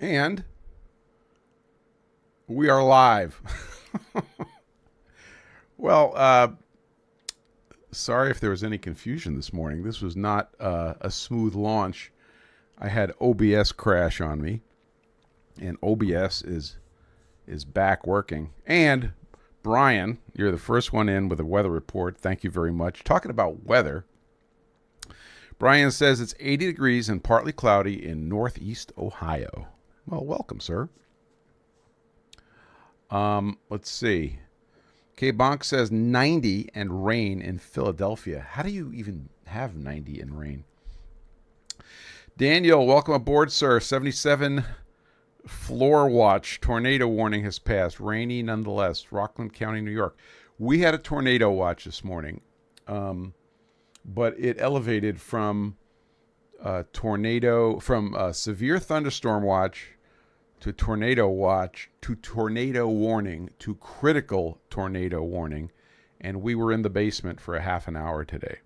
And we are live. Well, sorry if there was any confusion this morning. This was not a smooth launch. I had OBS crash on me, and OBS is back working. And Brian, you're the first one in with a weather report. Thank you very much. Talking about weather, Brian says it's 80 degrees and partly cloudy in northeast Ohio. Well, welcome, sir. Let's see. K Bonk says 90 and rain in Philadelphia. How do you even have 90 and rain? Daniel, welcome aboard, sir. 77 floor watch. Tornado warning has passed. Rainy nonetheless. Rockland County, New York. We had a tornado watch this morning, but it elevated from severe thunderstorm watch to tornado watch to tornado warning to critical tornado warning, and we were in the basement for a half an hour today.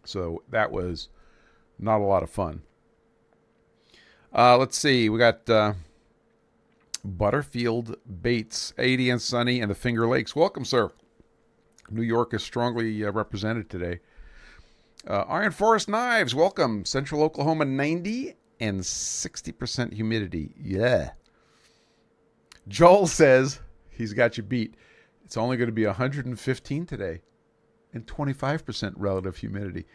So that was not a lot of fun. Let's see. We got Butterfield Bates, 80 and sunny, and the Finger Lakes. Welcome, sir. New York is strongly represented today. Iron Forest Knives, welcome. Central Oklahoma, 90 and 60% humidity. Yeah. Joel says he's got you beat. It's only going to be 115 today and 25% relative humidity.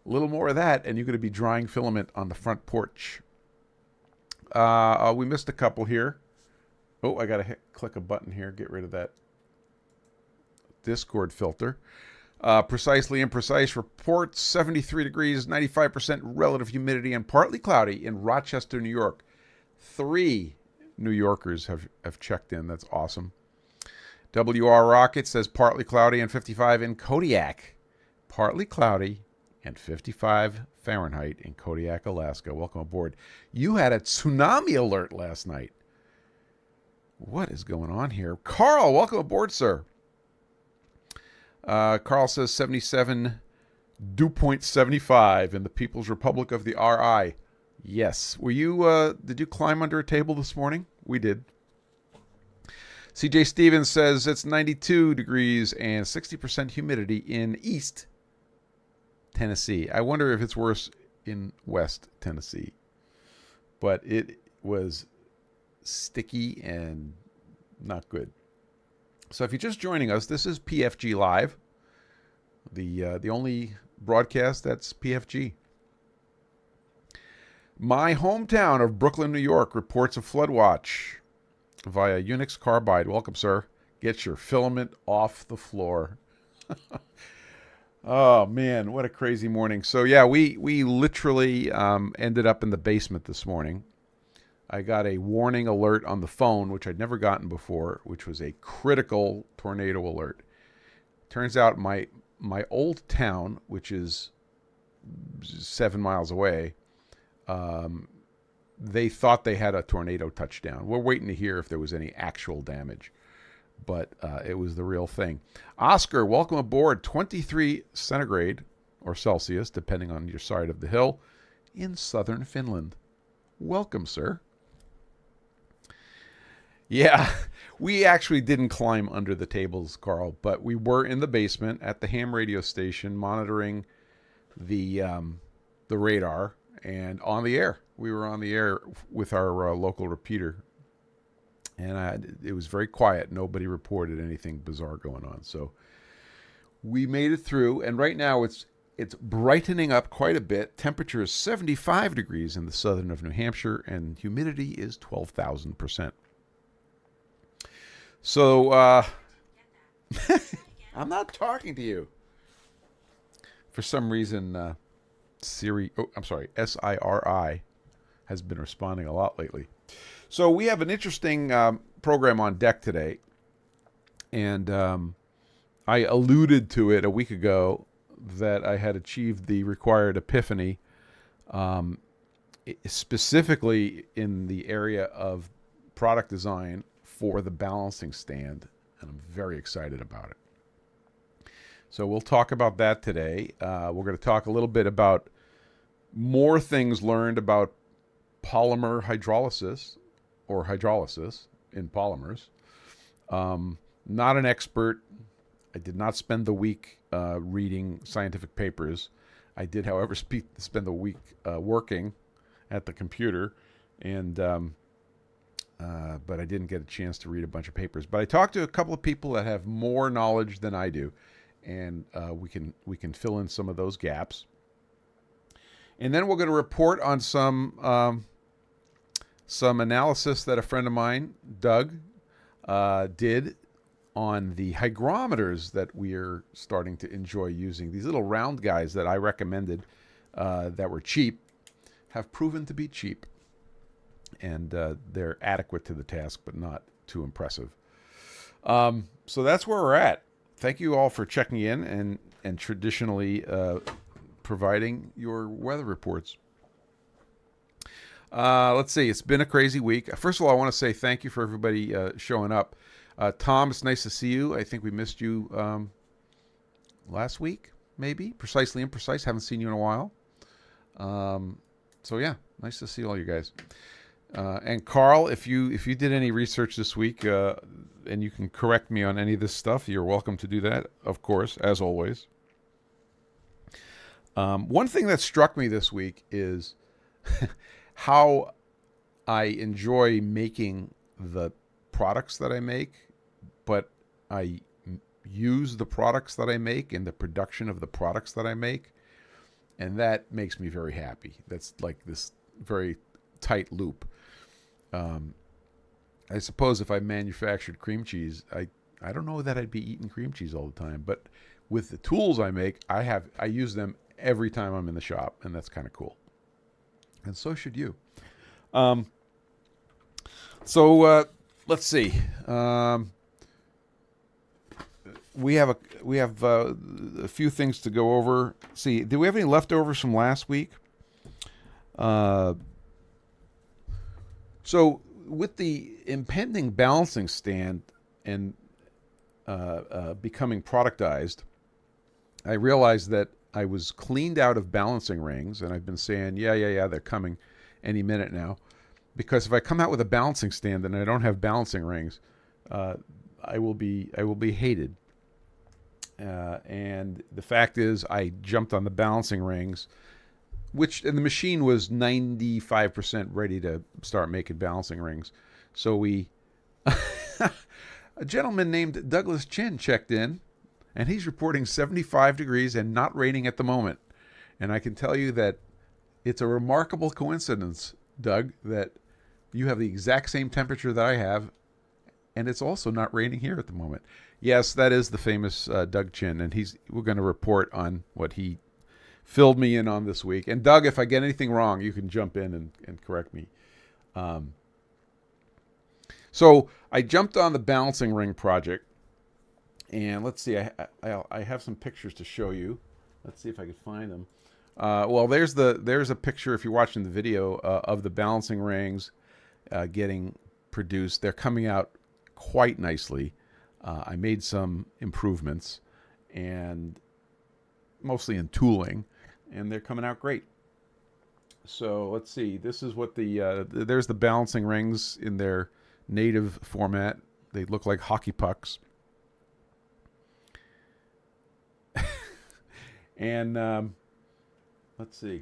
A little more of that, and you're going to be drying filament on the front porch. We missed a couple here. Oh, I got to click a button here. Get rid of that Discord filter. Precisely imprecise reports, 73 degrees, 95% relative humidity, and partly cloudy in Rochester, New York. 3 New Yorkers have checked in. That's awesome. WR Rocket says partly cloudy and 55 in Kodiak. Partly cloudy and 55 Fahrenheit in Kodiak, Alaska. Welcome aboard. You had a tsunami alert last night. What is going on here? Carl, welcome aboard, sir. Carl says 77 dew point 75 in the People's Republic of the RI. Yes. Were you, did you climb under a table this morning? We did. CJ Stevens says it's 92 degrees and 60% humidity in East Tennessee. I wonder if it's worse in West Tennessee. But it was sticky and not good. So if you're just joining us, this is PFG.Live, the only broadcast that's PFG. My hometown of Brooklyn, New York, reports a flood watch via Unix Carbide. Welcome, sir. Get your filament off the floor. Oh, man, what a crazy morning. So, yeah, we literally ended up in the basement this morning. I got a warning alert on the phone, which I'd never gotten before, which was a critical tornado alert. Turns out my old town, which is 7 miles away, they thought they had a tornado touchdown. We're waiting to hear if there was any actual damage, but it was the real thing. Oscar, welcome aboard. 23 centigrade or Celsius, depending on your side of the hill, in southern Finland. Welcome, sir. Yeah, we actually didn't climb under the tables, Carl, but we were in the basement at the ham radio station monitoring the radar and on the air. We were on the air with our local repeater, and it was very quiet. Nobody reported anything bizarre going on. So we made it through, and right now it's brightening up quite a bit. Temperature is 75 degrees in the southern of New Hampshire, and humidity is 12,000%. So, I'm not talking to you. For some reason, SIRI has been responding a lot lately. So we have an interesting program on deck today. And I alluded to it a week ago that I had achieved the required epiphany, specifically in the area of product design for the balancing stand, and I'm very excited about it. So we'll talk about that today. We're going to talk a little bit about more things learned about polymer hydrolysis or hydrolysis in polymers. Not an expert. I did not spend the week reading scientific papers. I did, however, spend the week working at the computer, and but I didn't get a chance to read a bunch of papers. But I talked to a couple of people that have more knowledge than I do, and we can fill in some of those gaps. And then we're going to report on some analysis that a friend of mine, Doug, did on the hygrometers that we are starting to enjoy using. These little round guys that I recommended that were cheap have proven to be cheap. And they're adequate to the task, but not too impressive. So that's where we're at. Thank you all for checking in and traditionally providing your weather reports. Let's see. It's been a crazy week. First of all, I want to say thank you for everybody showing up. Tom, it's nice to see you. I think we missed you last week, maybe. Precisely Imprecise. Haven't seen you in a while. So yeah, nice to see all you guys. And Carl, if you did any research this week, and you can correct me on any of this stuff, you're welcome to do that, of course, as always. One thing that struck me this week is how I enjoy making the products that I make, but I use the products that I make in the production of the products that I make, and that makes me very happy. That's like this very tight loop. I suppose if I manufactured cream cheese, I don't know that I'd be eating cream cheese all the time, but with the tools I make, I use them every time I'm in the shop, and that's kind of cool. And so should you. So let's see. We have a few things to go over. See, do we have any leftovers from last week? So with the impending balancing stand and becoming productized, I realized that I was cleaned out of balancing rings, and I've been saying, yeah, they're coming any minute now. Because if I come out with a balancing stand and I don't have balancing rings, I will be hated. And the fact is, I jumped on the balancing rings, and the machine was 95% ready to start making balancing rings. So a gentleman named Douglas Chin checked in, and he's reporting 75 degrees and not raining at the moment. And I can tell you that it's a remarkable coincidence, Doug, that you have the exact same temperature that I have, and it's also not raining here at the moment. Yes, that is the famous Doug Chin, and we're going to report on what he filled me in on this week. And Doug, if I get anything wrong, you can jump in and correct me. So I jumped on the balancing ring project, and let's see, I have some pictures to show you. Let's see if I can find them. Well, there's a picture, if you're watching the video, of the balancing rings getting produced. They're coming out quite nicely. I made some improvements, and mostly in tooling, and they're coming out great. So let's see. This is what there's the balancing rings in their native format. They look like hockey pucks. And let's see.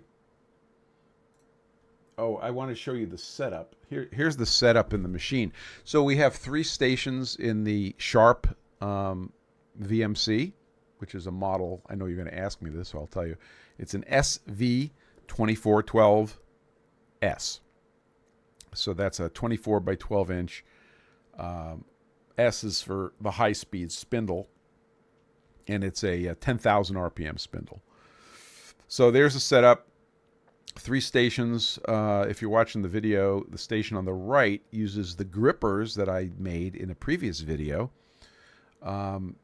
Oh, I want to show you the setup. Here's the setup in the machine. So we have 3 stations in the Sharp VMC, which is a model. I know you're going to ask me this, so I'll tell you. It's an SV2412S. So that's a 24 by 12 inch. S is for the high-speed spindle, and it's a 10,000 RPM spindle. So there's a setup. 3 stations. If you're watching the video, the station on the right uses the grippers that I made in a previous video, and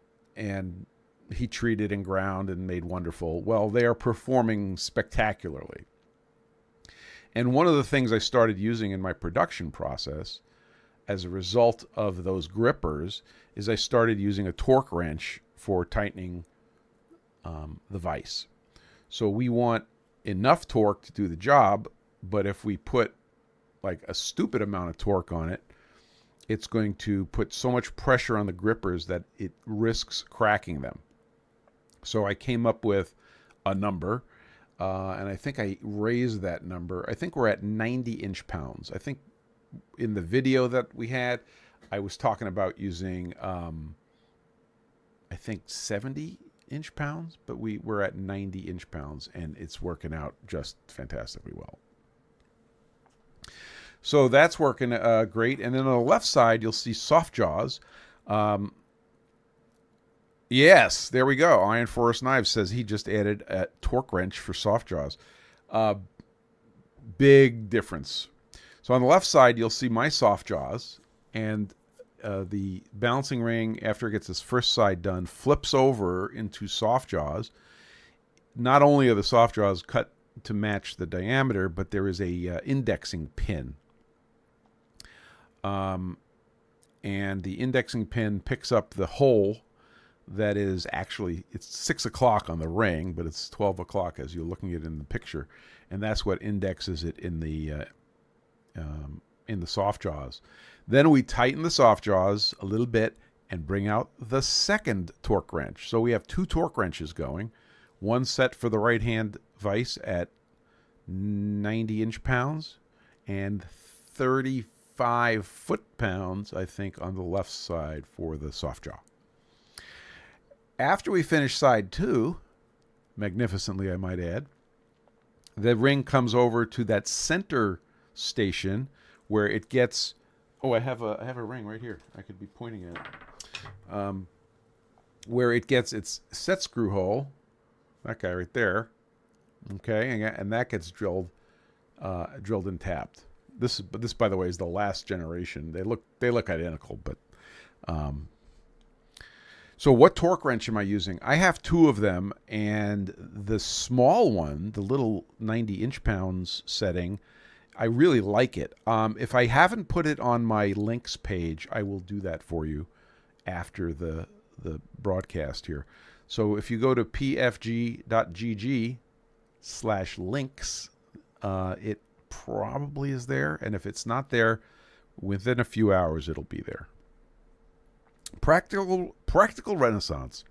heat treated and ground and made wonderful. Well, they are performing spectacularly. And one of the things I started using in my production process as a result of those grippers is I started using a torque wrench for tightening the vise. So we want enough torque to do the job, but if we put like a stupid amount of torque on it, it's going to put so much pressure on the grippers that it risks cracking them. So I came up with a number, and I think I raised that number. I think we're at 90 inch-pounds. I think in the video that we had, I was talking about using, I think 70 inch-pounds, but we're at 90 inch-pounds, and it's working out just fantastically well. So that's working great. And then on the left side, you'll see soft jaws. Yes, there we go. Iron Forest Knives says he just added a torque wrench for soft jaws. Big difference. So on the left side, you'll see my soft jaws, and the balancing ring, after it gets its first side done, flips over into soft jaws. Not only are the soft jaws cut to match the diameter, but there is a indexing pin. And the indexing pin picks up the hole that is actually, it's 6 o'clock on the ring, but it's 12 o'clock as you're looking at it in the picture. And that's what indexes it in the soft jaws. Then we tighten the soft jaws a little bit and bring out the second torque wrench. So we have 2 torque wrenches going. One set for the right hand vise at 90 inch-pounds and 35 foot-pounds, I think, on the left side for the soft jaw. After we finish side 2, magnificently I might add, the ring comes over to that center station where it gets, oh, I have a ring right here I could be pointing at, where it gets its set screw hole, that guy right there, okay, and that gets drilled and tapped. This, by the way, is the last generation. They look identical, but so what torque wrench am I using? I have 2 of them, and the small one, the little 90 inch-pounds setting, I really like it. If I haven't put it on my links page, I will do that for you after the broadcast here. So if you go to pfg.gg/links, it probably is there, and if it's not there, within a few hours it'll be there. Practical Renaissance.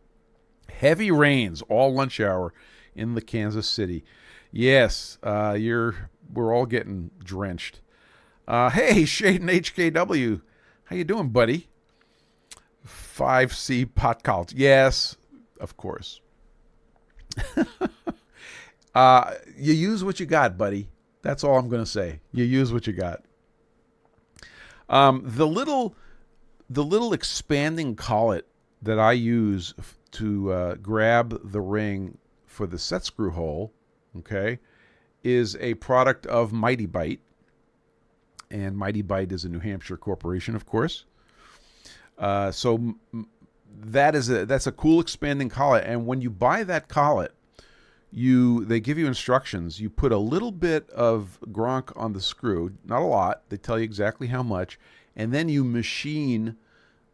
Heavy rains all lunch hour in the Kansas City. Yes, we're all getting drenched. Hey, Shaden HKW, how you doing, buddy? 5C pot college. Yes, of course. You use what you got, buddy. That's all I'm going to say. You use what you got. The little expanding collet that I use to grab the ring for the set screw hole, okay, is a product of Mighty Bite. And Mighty Bite is a New Hampshire corporation, of course. So that's a cool expanding collet. And when you buy that collet, they give you instructions. You put a little bit of Gronk on the screw, not a lot. They tell you exactly how much, and then you machine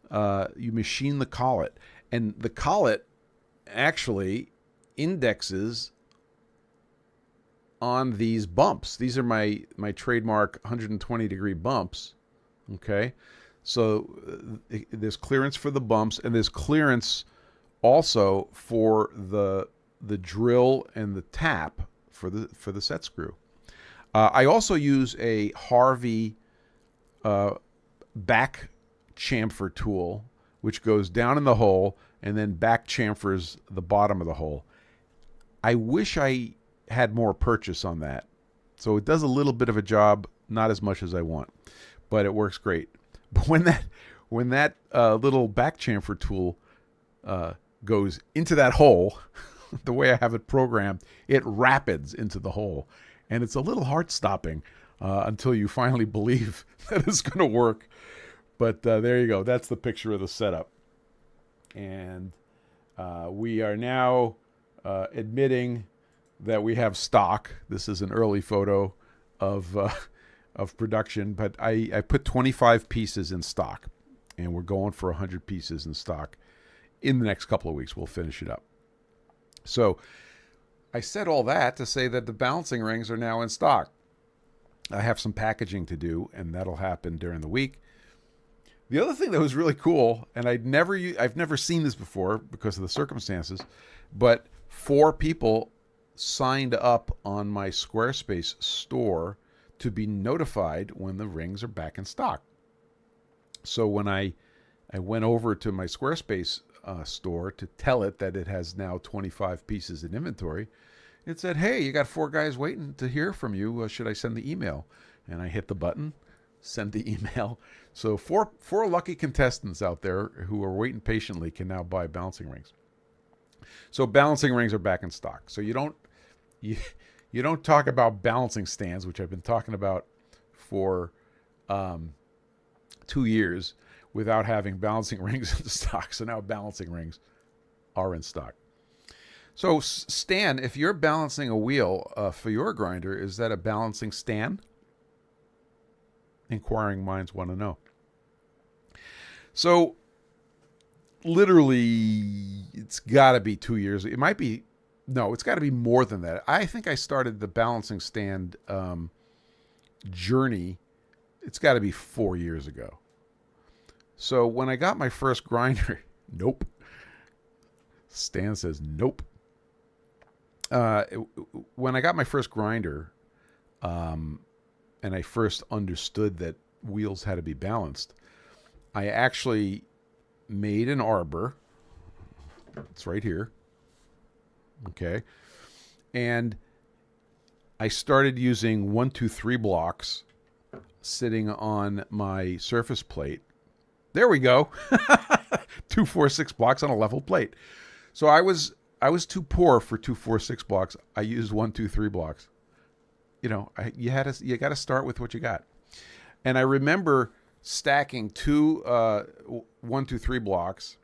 the collet. And the collet actually indexes on these bumps. These are my trademark 120-degree bumps. Okay, so there's clearance for the bumps, and there's clearance also for the drill and the tap for the set screw. I also use a Harvey back chamfer tool, which goes down in the hole and then back chamfers the bottom of the hole. I wish I had more purchase on that. So it does a little bit of a job, not as much as I want, but it works great. But when that little back chamfer tool goes into that hole, the way I have it programmed, it rapids into the hole. And it's a little heart-stopping until you finally believe that it's going to work. But there you go. That's the picture of the setup. And we are now admitting that we have stock. This is an early photo of production, but I put 25 pieces in stock, and we're going for 100 pieces in stock. In the next couple of weeks, we'll finish it up. So I said all that to say that the balancing rings are now in stock. I have some packaging to do, and that'll happen during the week. The other thing that was really cool, and I've never seen this before because of the circumstances, but 4 people signed up on my Squarespace store to be notified when the rings are back in stock. So when I went over to my Squarespace store to tell it that it has now 25 pieces in inventory, it said, "Hey, you got 4 guys waiting to hear from you. Should I send the email?" And I hit the button, send the email. So four lucky contestants out there who are waiting patiently can now buy balancing rings. So balancing rings are back in stock. So you don't talk about balancing stands, which I've been talking about for 2 years, without having balancing rings in stock. So now balancing rings are in stock. So Stan, if you're balancing a wheel for your grinder, is that a balancing stand? Inquiring minds want to know. So literally, it's got to be 2 years. It might be, no, it's got to be more than that. I think I started the balancing stand journey, it's got to be 4 years ago. So when I got my first grinder, nope. Stan says nope. When I got my first grinder, and I first understood that wheels had to be balanced, I actually made an arbor. It's right here. Okay. And I started using 1, 2, 3 blocks sitting on my surface plate. There we go. 2, 4, 6 blocks on a level plate. So I was too poor for 2, 4, 6 blocks. I used 1, 2, 3 blocks. You know, you got to start with what you got. And I remember stacking 1, 2, 3 blocks,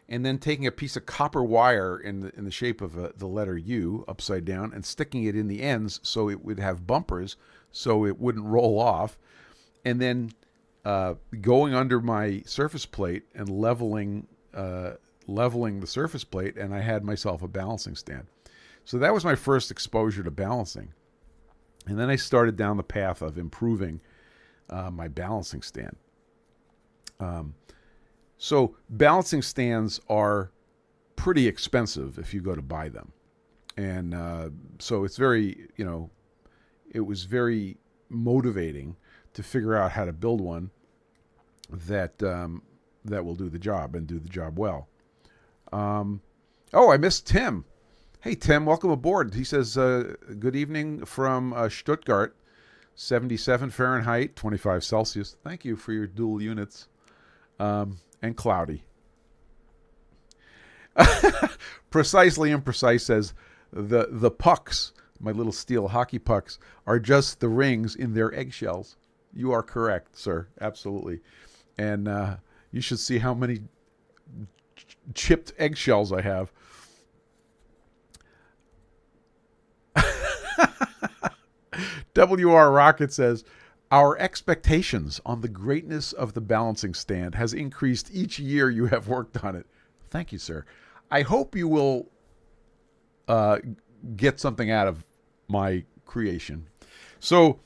and then taking a piece of copper wire in the shape of the letter U upside down and sticking it in the ends so it would have bumpers so it wouldn't roll off, and then going under my surface plate and leveling the surface plate, and I had myself a balancing stand. So that was my first exposure to balancing. And then I started down the path of improving my balancing stand. So balancing stands are pretty expensive if you go to buy them. And so it's very, it was very motivating to figure out how to build one that will do the job and do the job well. I missed Tim. Hey, Tim, welcome aboard. He says, good evening from Stuttgart, 77 Fahrenheit, 25 Celsius. Thank you for your dual units. And cloudy. Precisely Imprecise says, the pucks, my little steel hockey pucks, are just the rings in their eggshells. You are correct, sir. Absolutely. And you should see how many chipped eggshells I have. WR Rocket says, our expectations on the greatness of the balancing stand has increased each year you have worked on it. Thank you, sir. I hope you will get something out of my creation. So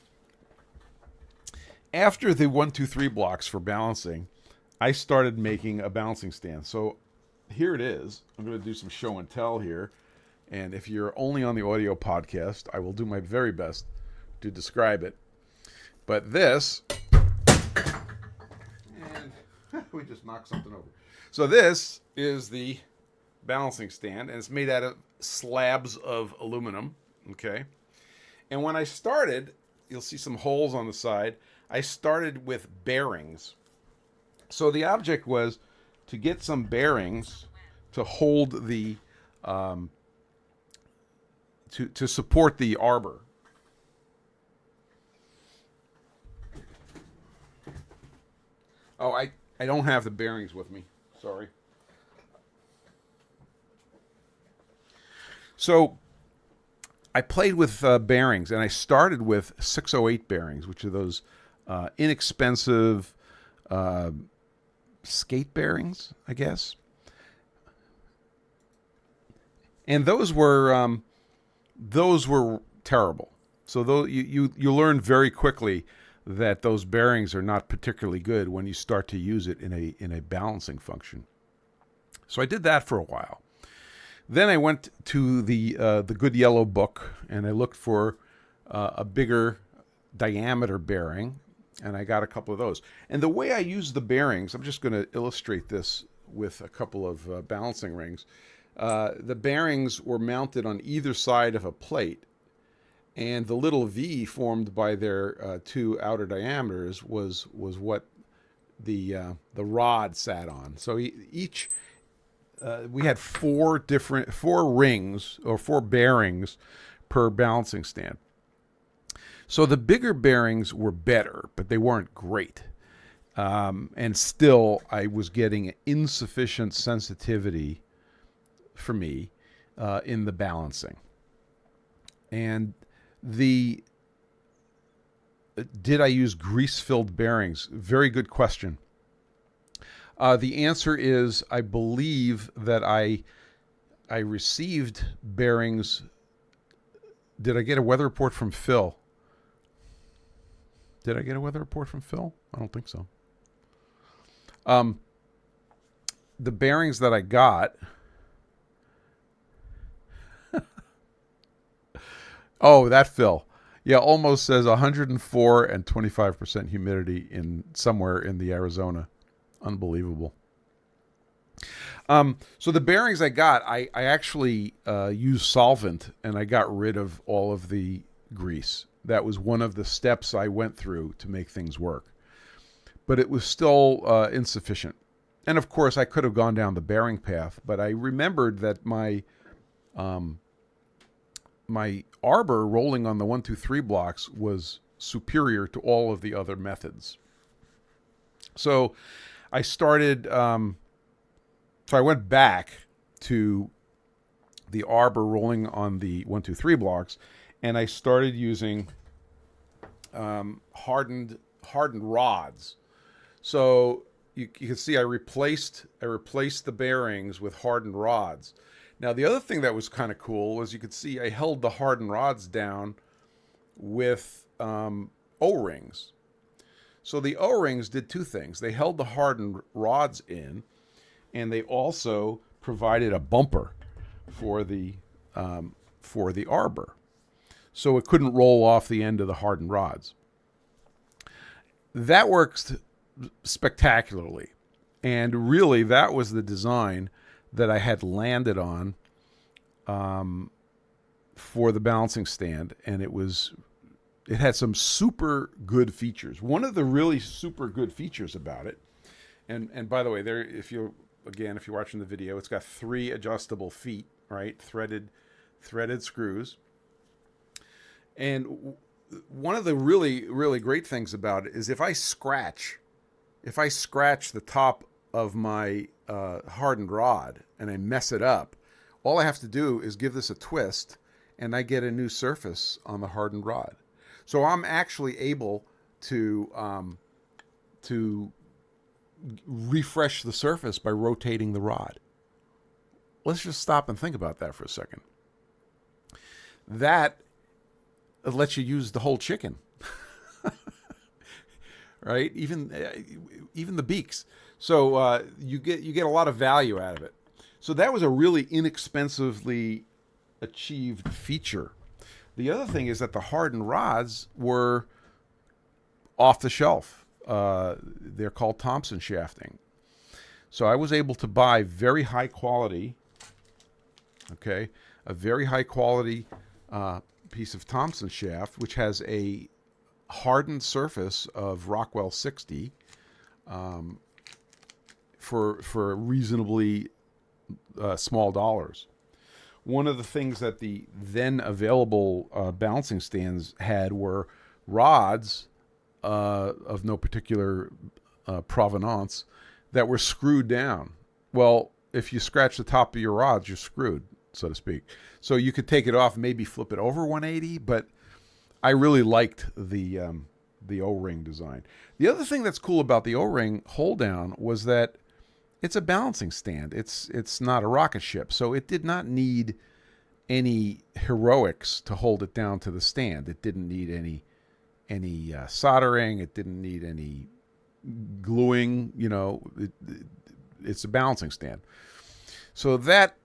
after the 1, 2, 3 blocks for balancing, I started making a balancing stand. So here it is. I'm going to do some show and tell here. And if you're only on the audio podcast, I will do my very best to describe it. But this, and we just knocked something over. So this is the balancing stand, and it's made out of slabs of aluminum, okay? And when I started, you'll see some holes on the side. I started with bearings. So the object was to get some bearings to hold the, to support the arbor. Oh, I don't have the bearings with me. Sorry. So I played with bearings, and I started with 608 bearings, which are those inexpensive skate bearings, I guess. And those were terrible. So though you learn very quickly that those bearings are not particularly good when you start to use it in a balancing function. So I did that for a while. Then I went to the Good Yellow book and I looked for a bigger diameter bearing, and I got a couple of those. And the way I use the bearings, I'm just going to illustrate this with a couple of balancing rings. The bearings were mounted on either side of a plate, and the little V formed by their two outer diameters was what the rod sat on. So each we had four rings or four bearings per balancing stand. So the bigger bearings were better, but they weren't great. And still, I was getting insufficient sensitivity for me in the balancing. And did I use grease-filled bearings? Very good question. The answer is I believe that I received bearings. Did I get a weather report from Phil? Did I get a weather report from Phil? I don't think so. The bearings that I got. Oh, that Phil. Yeah, almost says 104 and 25% humidity in somewhere in the Arizona. Unbelievable. So the bearings I got, I actually used solvent, and I got rid of all of the grease. That was one of the steps I went through to make things work. But it was still insufficient. And of course, I could have gone down the bearing path, but I remembered that my arbor rolling on the 1, 2, 3 blocks was superior to all of the other methods. So I started, so I went back to the arbor rolling on the 1, 2, 3 blocks, and I started using hardened rods. So you can see I replaced the bearings with hardened rods. Now the other thing that was kind of cool was you could see I held the hardened rods down with O-rings. So the O-rings did two things. They held the hardened rods in, and they also provided a bumper for the arbor, so it couldn't roll off the end of the hardened rods. That works spectacularly, and really that was the design that I had landed on for the balancing stand, and it had some super good features. One of the really super good features about it, and by the way, there, if you're watching the video, it's got 3 adjustable feet, right? Threaded screws. And one of the really, really great things about it is if I scratch the top of my hardened rod and I mess it up, all I have to do is give this a twist and I get a new surface on the hardened rod. So I'm actually able to refresh the surface by rotating the rod. Let's just stop and think about that for a second. That lets you use the whole chicken, right? Even the beaks. So you get a lot of value out of it. So that was a really inexpensively achieved feature. The other thing is that the hardened rods were off the shelf. They're called Thompson shafting. So I was able to buy very high quality, a very high quality piece of Thompson shaft, which has a hardened surface of Rockwell 60 for reasonably small dollars. One of the things that the then available balancing stands had were rods of no particular provenance that were screwed down. Well, if you scratch the top of your rods, you're screwed, so to speak. So you could take it off, maybe flip it over 180, but I really liked the O-ring design. The other thing that's cool about the O-ring hold down was that it's a balancing stand. It's not a rocket ship, so it did not need any heroics to hold it down to the stand. It didn't need any soldering. It didn't need any gluing. It's a balancing stand. So that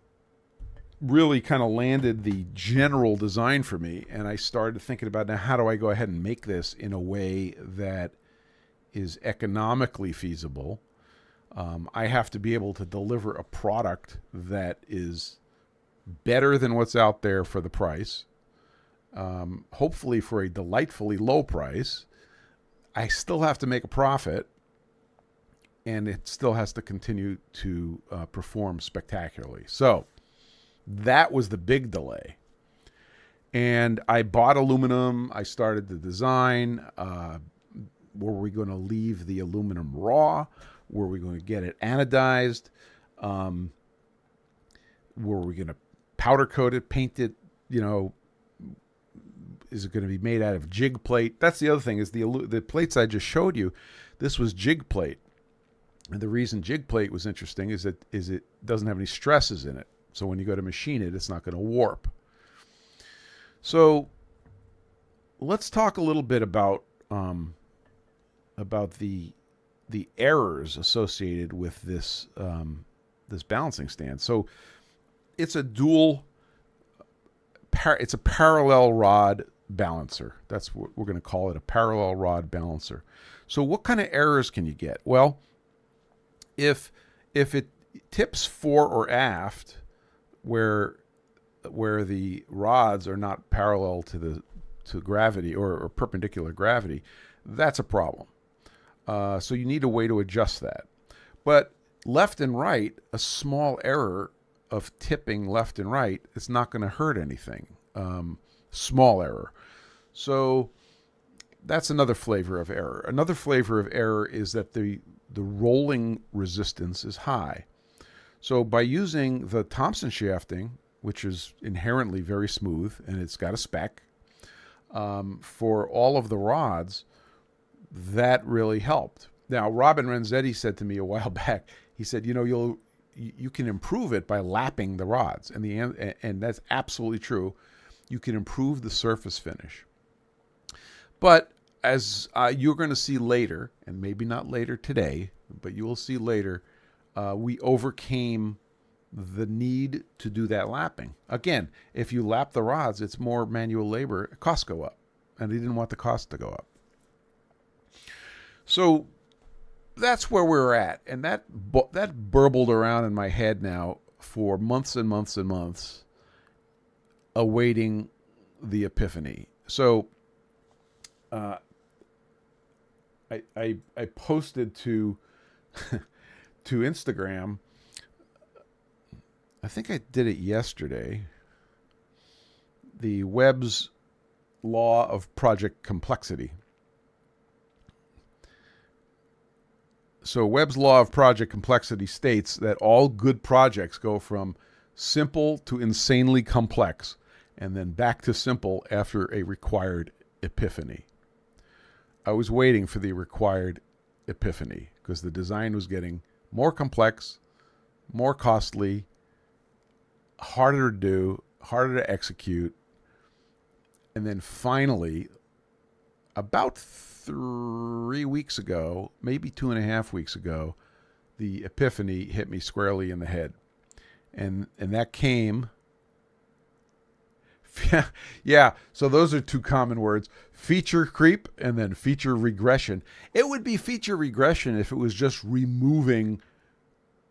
really kind of landed the general design for me, and I started thinking about, now how do I go ahead and make this in a way that is economically feasible. I have to be able to deliver a product that is better than what's out there for the price, hopefully for a delightfully low price. I still have to make a profit, and it still has to continue to perform spectacularly. So that was the big delay. And I bought aluminum. I started the design. Were we going to leave the aluminum raw? Were we going to get it anodized? Were we going to powder coat it, paint it? Is it going to be made out of jig plate? That's the other thing, is the plates I just showed you. This was jig plate. And the reason jig plate was interesting is it doesn't have any stresses in it. So when you go to machine it, it's not going to warp. So let's talk a little bit about the errors associated with this this balancing stand. So it's a it's a parallel rod balancer. That's what we're going to call it, a parallel rod balancer. So what kind of errors can you get? Well, if it tips fore or aft, where the rods are not parallel to gravity or perpendicular gravity, that's a problem. So you need a way to adjust that. But left and right, a small error of tipping left and right, it's not going to hurt anything. Small error. So that's another flavor of error. Another flavor of error is that the rolling resistance is high. So by using the Thompson shafting, which is inherently very smooth, and it's got a spec, for all of the rods, that really helped. Now, Robin Renzetti said to me a while back, he said, you can improve it by lapping the rods. And that's absolutely true. You can improve the surface finish. But as you're going to see later, and maybe not later today, but you will see later, we overcame the need to do that lapping. Again, if you lap the rods, it's more manual labor. Costs go up, and they didn't want the cost to go up. So that's where we're at, and that burbled around in my head now for months and months and months, awaiting the epiphany. So I posted to to Instagram. I think I did it yesterday. The Webb's law of project complexity. So Webb's law of project complexity states that all good projects go from simple to insanely complex, and then back to simple after a required epiphany. I was waiting for the required epiphany because the design was getting more complex, more costly, harder to do, harder to execute. And then finally, about 3 weeks ago, maybe 2.5 weeks ago, the epiphany hit me squarely in the head. And that came... Yeah, so those are two common words, feature creep and then feature regression. It would be feature regression if it was just removing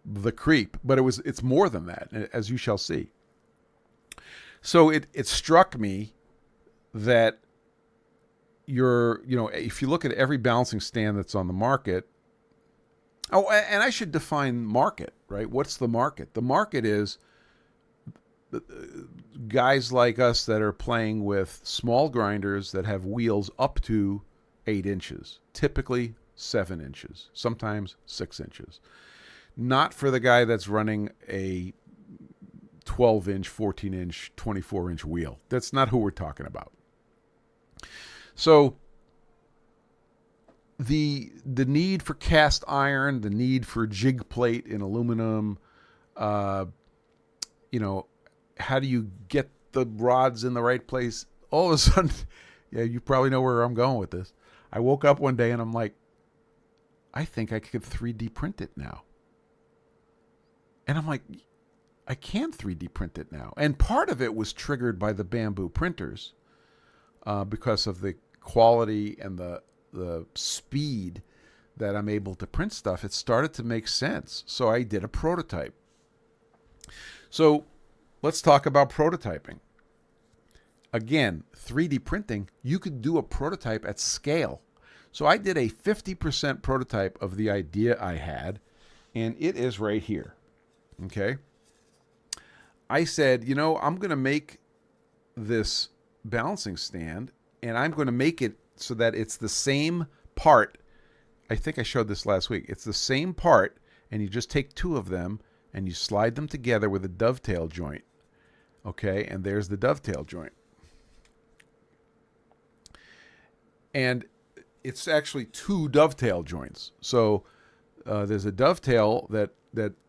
the creep, but it's more than that, as you shall see. So it struck me that if you look at every balancing stand that's on the market, oh, and I should define market, right? What's the market? The market is guys like us that are playing with small grinders that have wheels up to 8 inches, typically 7 inches, sometimes 6 inches. Not for the guy that's running a 12-inch, 14-inch, 24-inch wheel. That's not who we're talking about. So the need for cast iron, the need for jig plate in aluminum, how do you get the rods in the right place. All of a sudden, yeah, you probably know where I'm going with this. I woke up one day and I'm like, I think I could 3D print it now. And I'm like, I can 3D print it now. And part of it was triggered by the bamboo printers because of the quality and the speed that I'm able to print stuff. It started to make sense. So I did a prototype. So let's talk about prototyping. Again, 3D printing, you could do a prototype at scale. So I did a 50% prototype of the idea I had, and it is right here. Okay. I said, you know, I'm going to make this balancing stand, and I'm going to make it so that it's the same part. I think I showed this last week. It's the same part, and you just take two of them, and you slide them together with a dovetail joint. Okay, and there's the dovetail joint. And it's actually two dovetail joints. So there's a dovetail that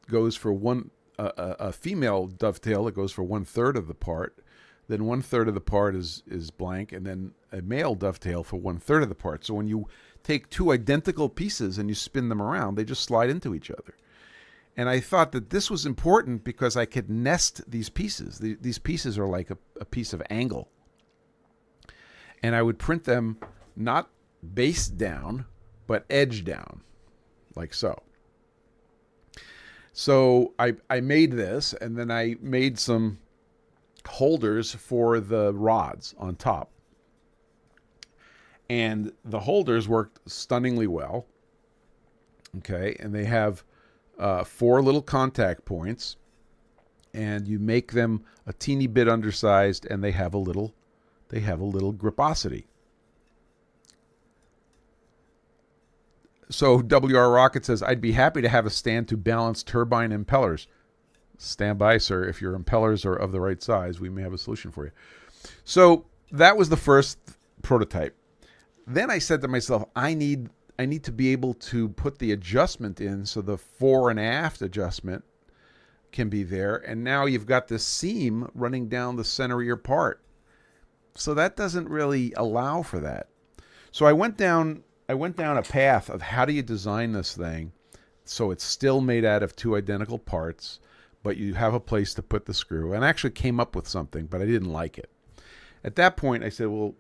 goes for a female dovetail that goes for 1/3 of the part. Then 1/3 of the part is blank, and then a male dovetail for 1/3 of the part. So when you take two identical pieces and you spin them around, they just slide into each other. And I thought that this was important because I could nest these pieces. These pieces are like a piece of angle. And I would print them not base down, but edge down, like so. So I made this, and then I made some holders for the rods on top. And the holders worked stunningly well. Okay, and they have 4 little contact points, and you make them a teeny bit undersized, and they have a little griposity. So WR Rocket says, I'd be happy to have a stand to balance turbine impellers. Stand by, sir. If your impellers are of the right size, we may have a solution for you. So that was the first prototype. Then I said to myself, I need to be able to put the adjustment in so the fore and aft adjustment can be there. And now you've got this seam running down the center of your part. So that doesn't really allow for that. So I went down a path of how do you design this thing so it's still made out of 2 identical parts, but you have a place to put the screw. And I actually came up with something, but I didn't like it. At that point, I said, well,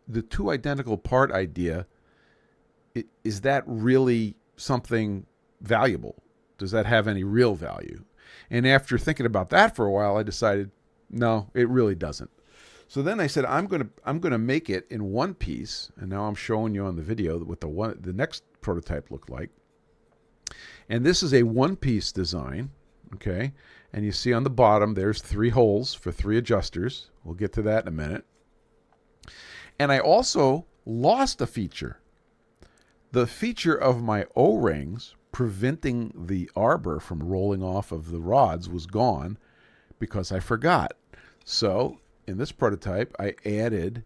the 2 identical part idea, is that really something valuable? Does that have any real value? And after thinking about that for a while, I decided, no, it really doesn't. So then I said, I'm gonna make it in one piece, and now I'm showing you on the video what the next prototype looked like. And this is a one-piece design, okay? And you see on the bottom there's 3 holes for 3 adjusters. We'll get to that in a minute. And I also lost a feature. The feature of my O-rings preventing the arbor from rolling off of the rods was gone because I forgot. So in this prototype, I added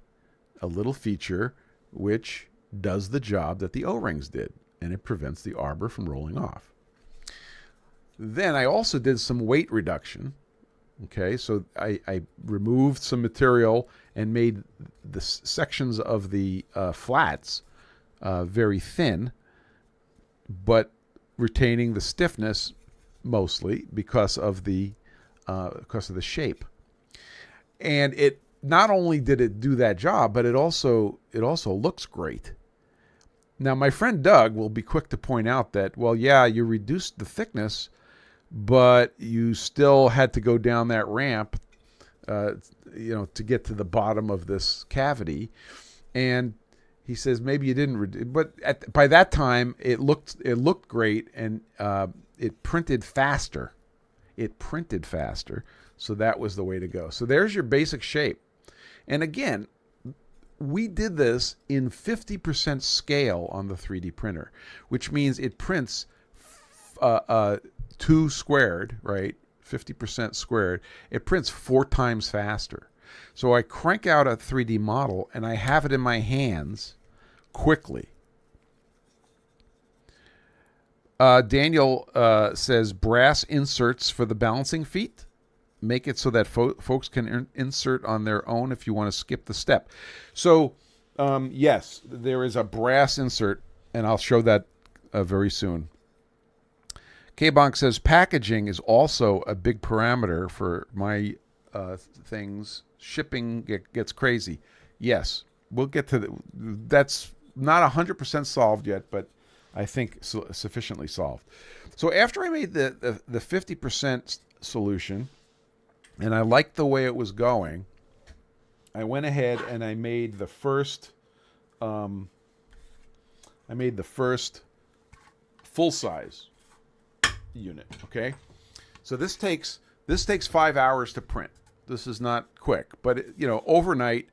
a little feature which does the job that the O-rings did, and it prevents the arbor from rolling off. Then I also did some weight reduction. Okay, so I removed some material and made the sections of the flats very thin, but retaining the stiffness mostly because of the shape. And it not only did it do that job, but it also looks great. Now, my friend Doug will be quick to point out that, well, yeah, you reduced the thickness, but you still had to go down that ramp, to get to the bottom of this cavity. And he says maybe you didn't, but by that time it looked great, and it printed faster. So that was the way to go. So there's your basic shape. And again, we did this in 50% scale on the 3D printer, which means it prints 2 squared, right? 50% squared. It prints 4 times faster. So I crank out a 3D model and I have it in my hands quickly. Daniel says brass inserts for the balancing feet. make it so that folks can insert on their own if you want to skip the step. So, yes, there is a brass insert, and I'll show that very soon. K-Bonk says packaging is also a big parameter for my things. Shipping gets crazy. Yes, we'll get to that's not 100% solved yet, but I think sufficiently solved. So after I made the 50% solution, and I liked the way it was going, I went ahead and I made the first full size unit. Okay, so this takes 5 hours to print. This is not quick, but overnight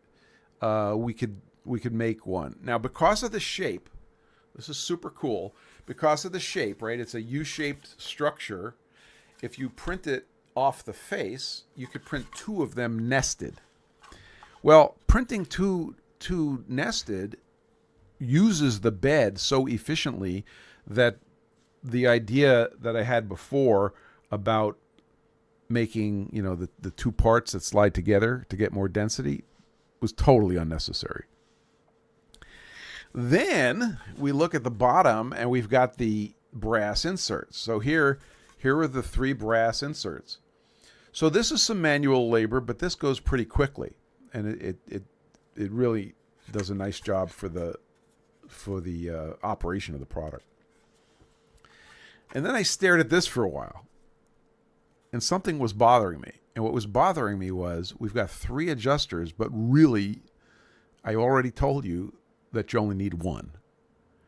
we could make one. Now, because of the shape, this is super cool. Because of the shape, right? It's a U-shaped structure. If you print it off the face, you could print 2 of them nested. Well, printing two nested uses the bed so efficiently that the idea that I had before about making, the 2 parts that slide together to get more density was totally unnecessary. Then we look at the bottom and we've got the brass inserts. So here are the 3 brass inserts. So this is some manual labor, but this goes pretty quickly, and it really does a nice job for the operation of the product. And then I stared at this for a while, and something was bothering me. And what was bothering me was we've got 3 adjusters, but really, I already told you that you only need 1,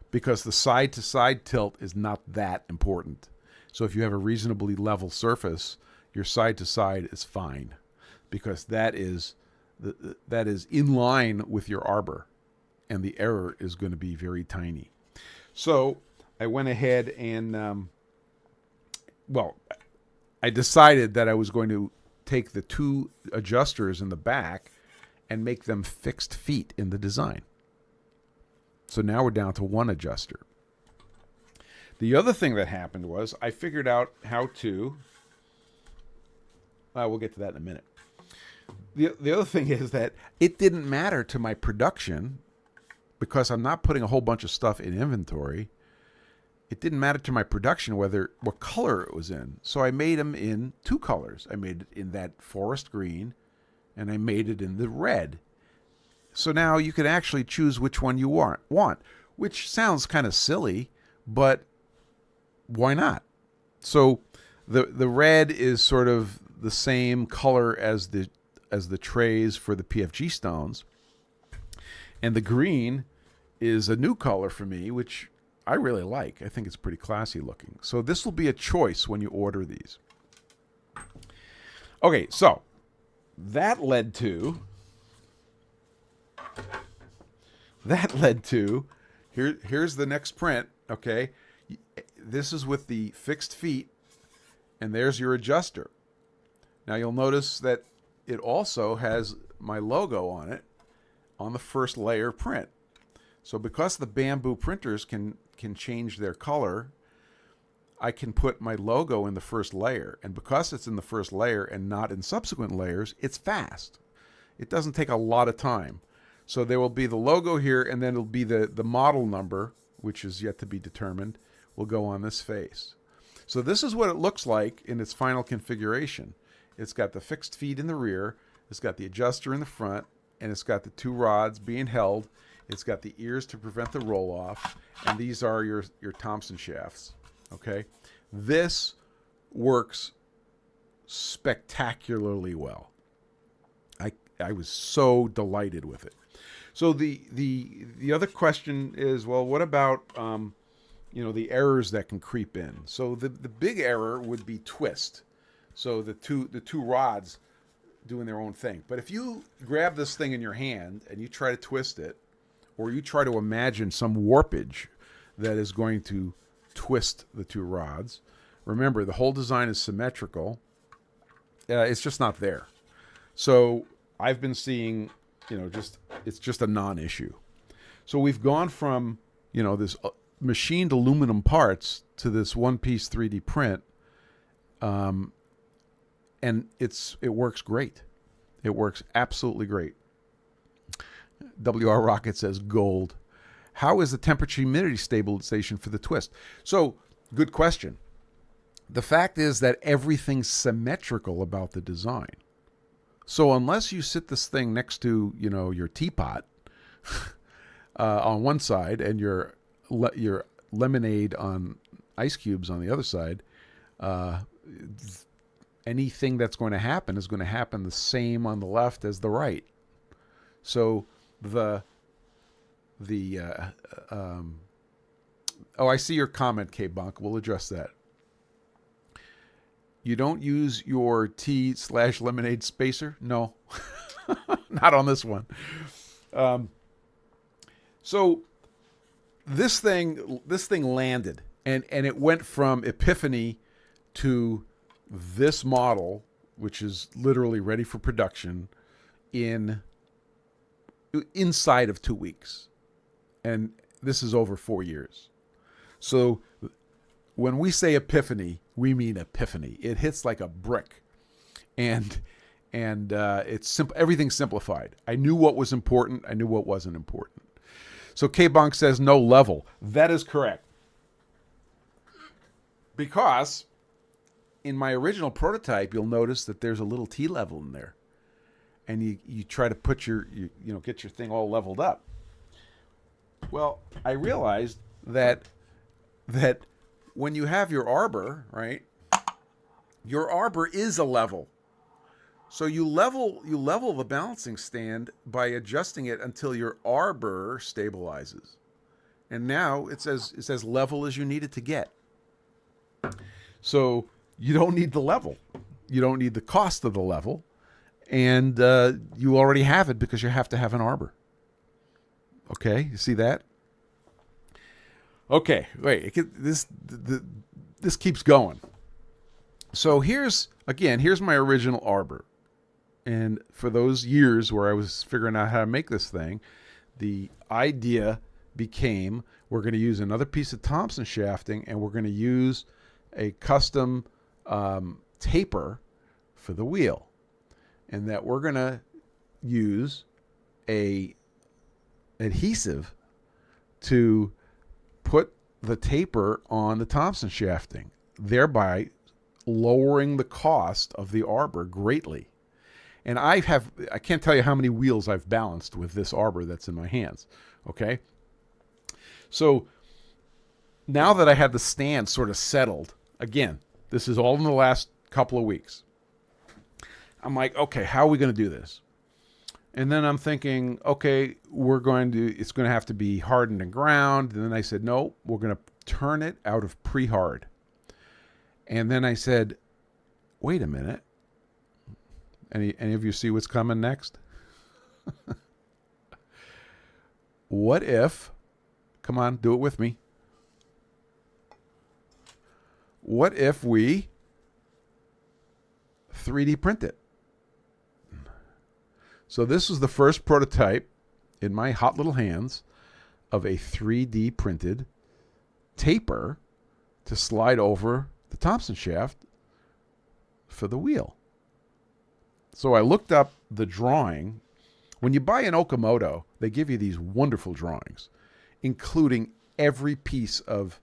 because the side-to-side tilt is not that important. So if you have a reasonably level surface, your side-to-side is fine, because that is in line with your arbor, and the error is going to be very tiny. So I went ahead and, I decided that I was going to take the 2 adjusters in the back and make them fixed feet in the design. So now we're down to 1 adjuster. The other thing that happened was I figured out how to, we'll get to that in a minute. The other thing is that it didn't matter to my production, because I'm not putting a whole bunch of stuff in inventory. It didn't matter to my production what color it was in. So I made them in 2 colors. I made it in that forest green, and I made it in the red. So now you can actually choose which one you want, which sounds kind of silly, but why not? So the red is sort of the same color as the trays for the PFG Stones, and the green is a new color for me, which I really like. I think it's pretty classy looking. So this will be a choice when you order these. Okay, so that led to here's the next print. Okay, this is with the fixed feet, and there's your adjuster. Now you'll notice that it also has my logo on it on the first layer print. So because the bamboo printers can change their color, I can put my logo in the first layer. And because it's in the first layer and not in subsequent layers, it's fast. It doesn't take a lot of time. So there will be the logo here, and then it'll be the model number, which is yet to be determined, will go on this face. So this is what it looks like in its final configuration. It's got the fixed feet in the rear, it's got the adjuster in the front, and it's got the 2 rods being held. It's got the ears to prevent the roll-off, and these are your Thompson shafts. Okay, this works spectacularly well. I was so delighted with it. So the other question is, well, what about the errors that can creep in? So the big error would be twist. So the two rods doing their own thing. But if you grab this thing in your hand and you try to twist it, or you try to imagine some warpage that is going to twist the 2 rods, remember the whole design is symmetrical. It's just not there. So I've been seeing, it's just a non-issue. So we've gone from, this machined aluminum parts to this one-piece 3D print. and it works great. It works absolutely great. WR Rocket says gold. How is the temperature humidity stabilization for the twist? So, good question. The fact is that everything's symmetrical about the design. So unless you sit this thing next to, your teapot on one side and your lemonade on ice cubes on the other side, anything that's going to happen is going to happen the same on the left as the right. So I see your comment, K-Bunk. We'll address that. You don't use your tea/lemonade spacer? No, not on this one. So this thing landed, and it went from Epiphany to this model, which is literally ready for production inside of 2 weeks. And this is over 4 years. So when we say Epiphany, we mean Epiphany. It hits like a brick, and it's simple. Everything's simplified. I knew what was important. I knew what wasn't important. So K-Bonk says no level. That is correct, because in my original prototype, you'll notice that there's a little T level in there, and you try to put get your thing all leveled up. Well, I realized that when you have your arbor, right, your arbor is a level. So you level the balancing stand by adjusting it until your arbor stabilizes. And now it's as level as you need it to get. So you don't need the level. You don't need the cost of the level. And you already have it because you have to have an arbor. Okay, you see that? Okay, wait. This keeps going. So here's my original arbor. And for those years where I was figuring out how to make this thing, the idea became we're going to use another piece of Thompson shafting, and we're going to use a custom taper for the wheel. And that we're going to use a adhesive to put the taper on the Thompson shafting, thereby lowering the cost of the arbor greatly. And I can't tell you how many wheels I've balanced with this arbor that's in my hands. Okay. So now that I had the stand sort of settled, again, this is all in the last couple of weeks. I'm like, okay, how are we going to do this? And then I'm thinking, okay, it's going to have to be hardened and ground. And then I said, no, we're going to turn it out of pre-hard. And then I said, wait a minute. Any of you see what's coming next? What if, come on, do it with me. What if we 3D print it? So this was the first prototype in my hot little hands of a 3D printed taper to slide over the Thompson shaft for the wheel. So I looked up the drawing. When you buy an Okamoto, they give you these wonderful drawings, including every piece of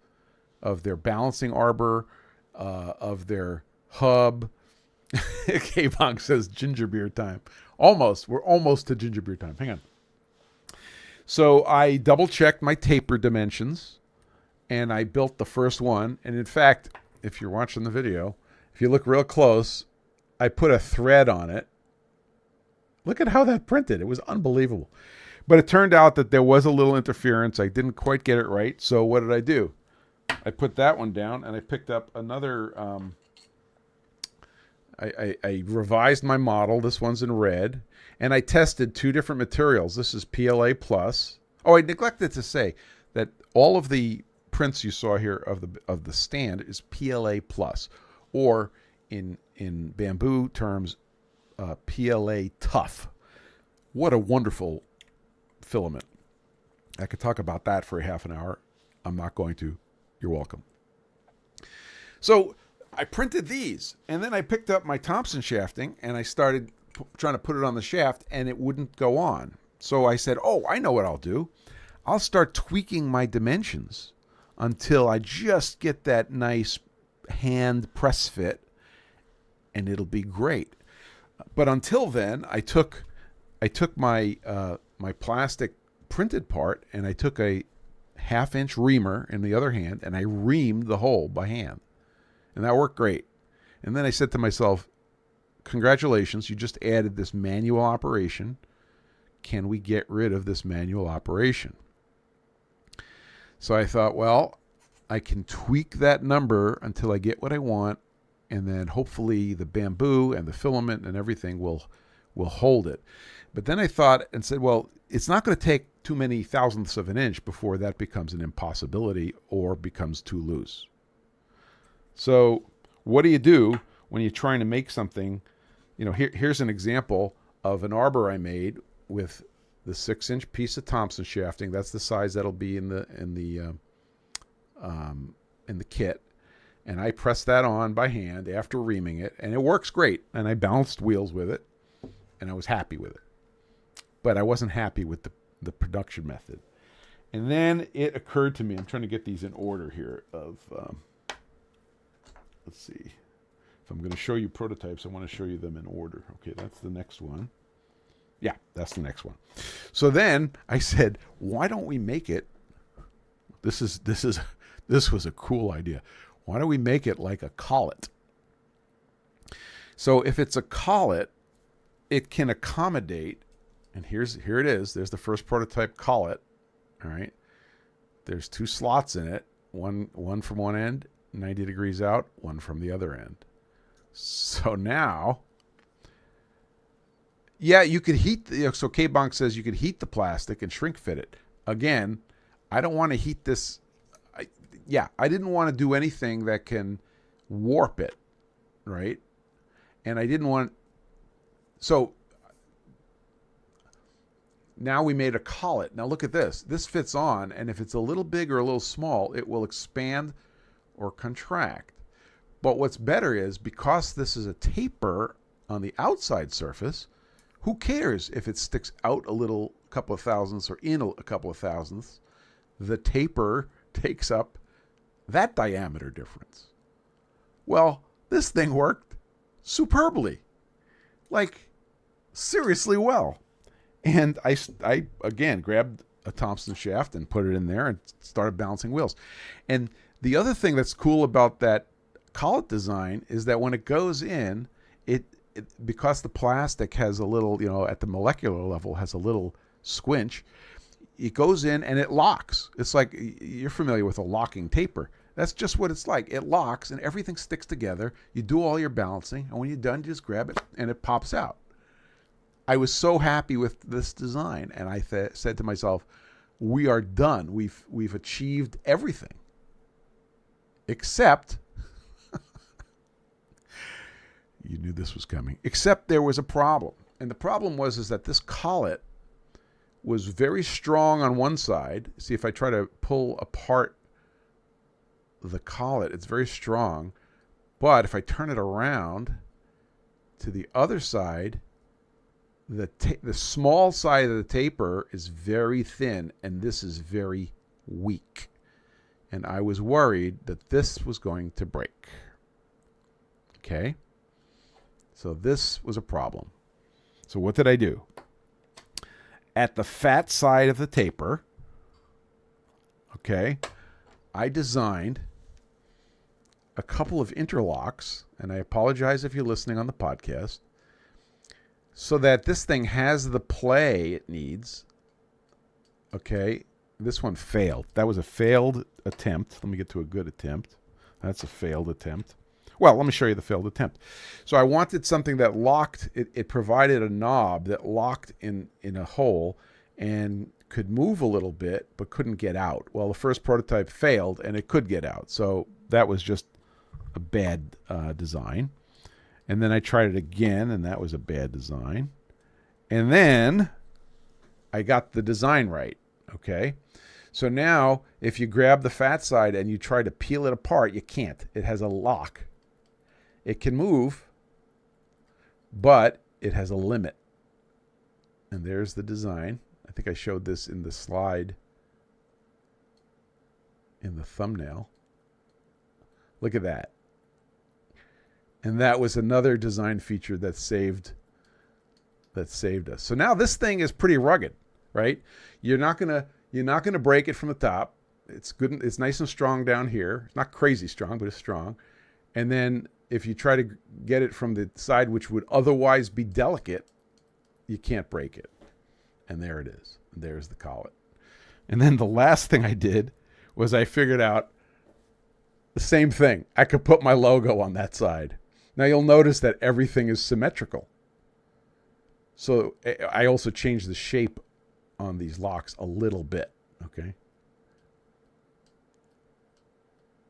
their balancing arbor, of their hub. K-Bonk says ginger beer time. Almost. We're almost to ginger beer time. Hang on. So I double-checked my taper dimensions, and I built the first one. And in fact, if you're watching the video, if you look real close, I put a thread on it. Look at how that printed. It was unbelievable. But it turned out that there was a little interference. I didn't quite get it right. So what did I do? I put that one down, and I picked up another... I revised my model. This one's in red. And I tested two different materials. This is PLA+. Oh, I neglected to say that all of the prints you saw here of the stand is PLA+, or in bamboo terms, PLA Tough. What a wonderful filament. I could talk about that for a half an hour. I'm not going to. You're welcome. So I printed these, and then I picked up my Thompson shafting, and I started trying to put it on the shaft, and it wouldn't go on. So I said, oh, I know what I'll do. I'll start tweaking my dimensions until I just get that nice hand press fit, and it'll be great. But until then, I took my my plastic printed part, and I took a 1/2-inch reamer in the other hand, and I reamed the hole by hand. And that worked great. And then I said to myself, congratulations, you just added this manual operation. Can we get rid of this manual operation? So I thought, well, I can tweak that number until I get what I want, and then hopefully the bamboo and the filament and everything will hold it. But then I thought and said, well, it's not going to take too many thousandths of an inch before that becomes an impossibility or becomes too loose. So what do you do when you're trying to make something? You know, here's an example of an arbor I made with the 6-inch piece of Thompson shafting. That's the size that'll be in the kit. And I pressed that on by hand after reaming it, and it works great. And I balanced wheels with it, and I was happy with it. But I wasn't happy with the production method. And then it occurred to me, I'm trying to get these in order here of, let's see. If I'm going to show you prototypes, I want to show you them in order. Okay, that's the next one. Yeah, that's the next one. So then I said, why don't we make it? This was a cool idea. Why don't we make it like a collet? So if it's a collet, it can accommodate, and here it is. There's the first prototype collet. All right. There's 2 slots in it. One from one end, 90 degrees out, one from the other end. So now, yeah, you could heat. So K-Bonk says you could heat the plastic and shrink fit it. Again, I don't want to heat this. I didn't want to do anything that can warp it, right? And I didn't want. So now we made a collet. Now look at this. This fits on, and if it's a little big or a little small, it will expand or contract. But what's better is, because this is a taper on the outside surface, who cares if it sticks out a couple of thousandths or in a couple of thousandths? The taper takes up that diameter difference. Well, this thing worked superbly. Like, seriously well. And I again grabbed a Thompson shaft and put it in there and started balancing wheels. And the other thing that's cool about that collet design is that when it goes in, it because the plastic has a little, at the molecular level has a little squinch, it goes in and it locks. It's like, you're familiar with a locking taper. That's just what it's like. It locks and everything sticks together. You do all your balancing, and when you're done, you just grab it and it pops out. I was so happy with this design, and I said to myself, we are done. We've achieved everything. Except, you knew this was coming, except there was a problem. And the problem was that this collet was very strong on one side. See, if I try to pull apart the collet, it's very strong. But if I turn it around to the other side, the small side of the taper is very thin, and this is very weak. And I was worried that this was going to break. Okay? So this was a problem. So what did I do? At the fat side of the taper, okay, I designed a couple of interlocks, and I apologize if you're listening on the podcast, so that this thing has the play it needs. Okay, this one failed. That was a failed attempt. Let me get to a good attempt. That's a failed attempt. Well, let me show you the failed attempt. So I wanted something that locked. It provided a knob that locked in a hole and could move a little bit but couldn't get out. Well, the first prototype failed and it could get out. So that was just a bad design. And then I tried it again, and that was a bad design. And then I got the design right, okay? So now, if you grab the fat side and you try to peel it apart, you can't. It has a lock. It can move, but it has a limit. And there's the design. I think I showed this in the slide in the thumbnail. Look at that. And that was another design feature that saved us. So now this thing is pretty rugged, right? You're not gonna break it from the top. It's good. It's nice and strong down here. It's not crazy strong, but it's strong. And then if you try to get it from the side, which would otherwise be delicate, you can't break it. And there it is. And there's the collet. And then the last thing I did was I figured out the same thing. I could put my logo on that side. Now you'll notice that everything is symmetrical. So I also changed the shape on these locks a little bit. Okay.